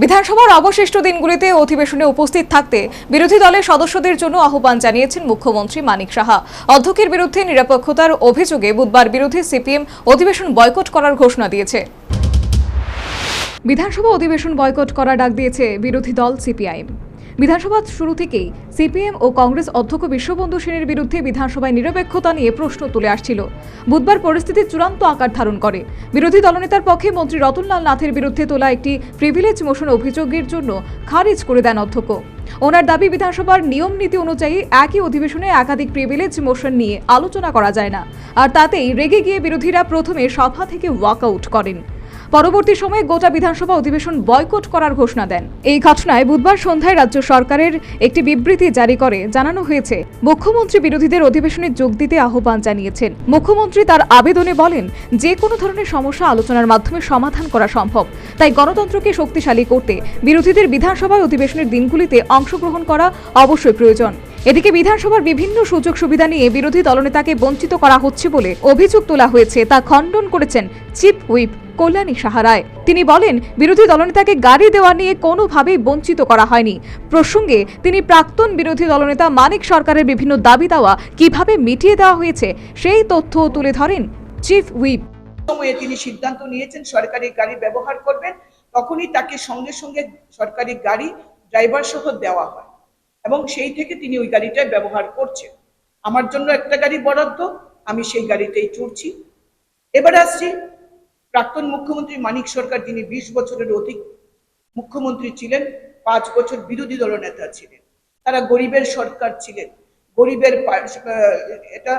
বিধানসভার অবশিষ্ট দিনগুলিতে অধিবেশনে উপস্থিত থাকতে বিরোধী দলের সদস্যদের জন্য আহ্বান জানিয়েছেন মুখ্যমন্ত্রী মানিক সাহা। অধ্যক্ষের বিরুদ্ধে নিরপেক্ষতার অভিযোগে বুধবার বিরোধী সিপিএম অধিবেশন বয়কট করার ঘোষণা দিয়েছে। বিধানসভা অধিবেশন বয়কট করার ডাক দিয়েছে বিরোধী দল সিপিআইএম। বিধানসভা শুরু থেকেই সিপিএম ও কংগ্রেস অধ্যক্ষ বিশ্ববন্ধু সেনের বিরুদ্ধে বিধানসভায় নিরপেক্ষতা নিয়ে প্রশ্ন তুলে আসছিল। বুধবার পরিস্থিতি চূড়ান্ত আকার ধারণ করে। বিরোধী দলনেতার পক্ষে মন্ত্রী রতনলাল নাথের বিরুদ্ধে তোলা একটি প্রিভিলেজ মোশন অভিযোগের জন্য খারিজ করে দেন অধ্যক্ষ। ওনার দাবি, বিধানসভার নিয়ম নীতি অনুযায়ী একই অধিবেশনে একাধিক প্রিভিলেজ মোশন নিয়ে আলোচনা করা যায় না, আর তাতেই রেগে গিয়ে বিরোধীরা প্রথমে সভা থেকে ওয়াকআউট করেন। পরবর্তী সময়ে গোটা বিধানসভা অধিবেশন বয়কট করার ঘোষণা দেন। এই ঘটনায় বুধবার সন্ধ্যায় রাজ্য সরকারের একটি বিবৃতি জারি করে জানানো হয়েছে, মুখ্যমন্ত্রী বিরোধীদের অধিবেশনে যোগ দিতে আহ্বান জানিয়েছেন। মুখ্যমন্ত্রী তার আবেদনে বলেন, যে কোনো ধরনের সমস্যা আলোচনার মাধ্যমে সমাধান করা সম্ভব। তাই গণতন্ত্রকে শক্তিশালী করতে বিরোধীদের বিধানসভায় অধিবেশনের দিনগুলিতে অংশগ্রহণ করা অবশ্যই প্রয়োজন। এদিকে বিধানসভার বিভিন্ন সুযোগ সুবিধা নিয়ে বিরোধী দলনেতাকে বঞ্চিত করা হচ্ছে বলে অভিযোগ তোলা হয়েছে, তা খণ্ডন করেছেন চিফ হুইপ কল্যাণী সাহা রায়। তিনি বলেন, বিরোধী দলনেতাকে গাড়ি দেওয়া নিয়ে কোনোভাবেই বঞ্চিত করা হয়নি। প্রসঙ্গে তিনি প্রাক্তন বিরোধী দলনেতা মানিক সরকারের বিভিন্ন দাবি দাওয়া কিভাবে মিটিয়ে দেওয়া হয়েছে সেই তথ্য তুলে ধরেন চিফ হুইপ। সময়ে তিনি সিদ্ধান্ত নিয়েছেন সরকারি গাড়ি ব্যবহার করবেন, তখনই তাকে সঙ্গে সঙ্গে সরকারি গাড়ি ড্রাইভার সহ দেওয়া হয় এবং সেই থেকে তিনি ওই গাড়িটাই ব্যবহার করছেন। আমার জন্য একটা গাড়ি বরাদ্দ, আমি সেই গাড়িতেই চড়ছি। এবার আসছি প্রাক্তন মুখ্যমন্ত্রী মানিক সরকার, যিনি 20 বছরের অধিক মুখ্যমন্ত্রী ছিলেন, 5 বছর বিরোধী দলনেতা ছিলেন। তারা গরিবের সরকার ছিলেন, গরিবের এটা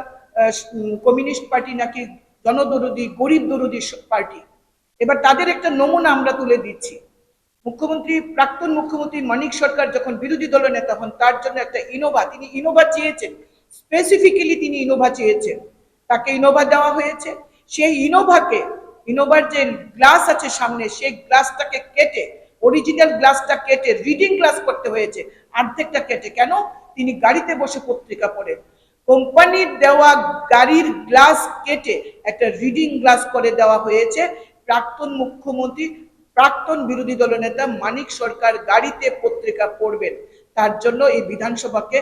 কমিউনিস্ট পার্টি নাকি জনদরদী গরিব দরদী পার্টি। এবার তাদের একটা নমুনা আমরা তুলে দিচ্ছি। প্রাক্তন মুখ্যমন্ত্রী মানিক সরকার যখন বিরোধী দলের নেতা হন, তার জন্য একটা ইনোভা, তিনি ইনোভা চেয়েছেন, স্পেসিফিক্যালি তিনি ইনোভা চেয়েছেন, তাকে ইনোভা দেওয়া হয়েছে। সেই ইনোভার যে গ্লাস আছে সামনে, সেই গ্লাসটাকে কেটে, অরিজিনাল গ্লাসটা কেটে রিডিং গ্লাস করতে হয়েছে, অর্ধেকটা কেটে। কেন? তিনি গাড়িতে বসে পত্রিকা পড়েন। কোম্পানির দেওয়া গাড়ির গ্লাস কেটে একটা রিডিং গ্লাস করে দেওয়া হয়েছে। প্রাক্তন মুখ্যমন্ত্রী, প্রাক্তন বিরোধী দলনেতা মানিক সরকার গাড়িতে পত্রিকা পড়বেন, তার জন্য এই বিধানসভাকে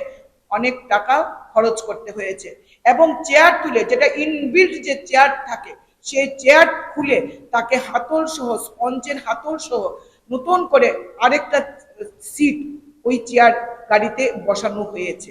অনেক টাকা খরচ করতে হয়েছে। এবং চেয়ার তুলে, যেটা ইনবিল্ট যে চেয়ার থাকে, সেই চেয়ার খুলে তাকে হাতল সহ, স্পঞ্জের হাতল সহ নতুন করে আরেকটা সিট ওই চেয়ার গাড়িতে বসানো হয়েছে।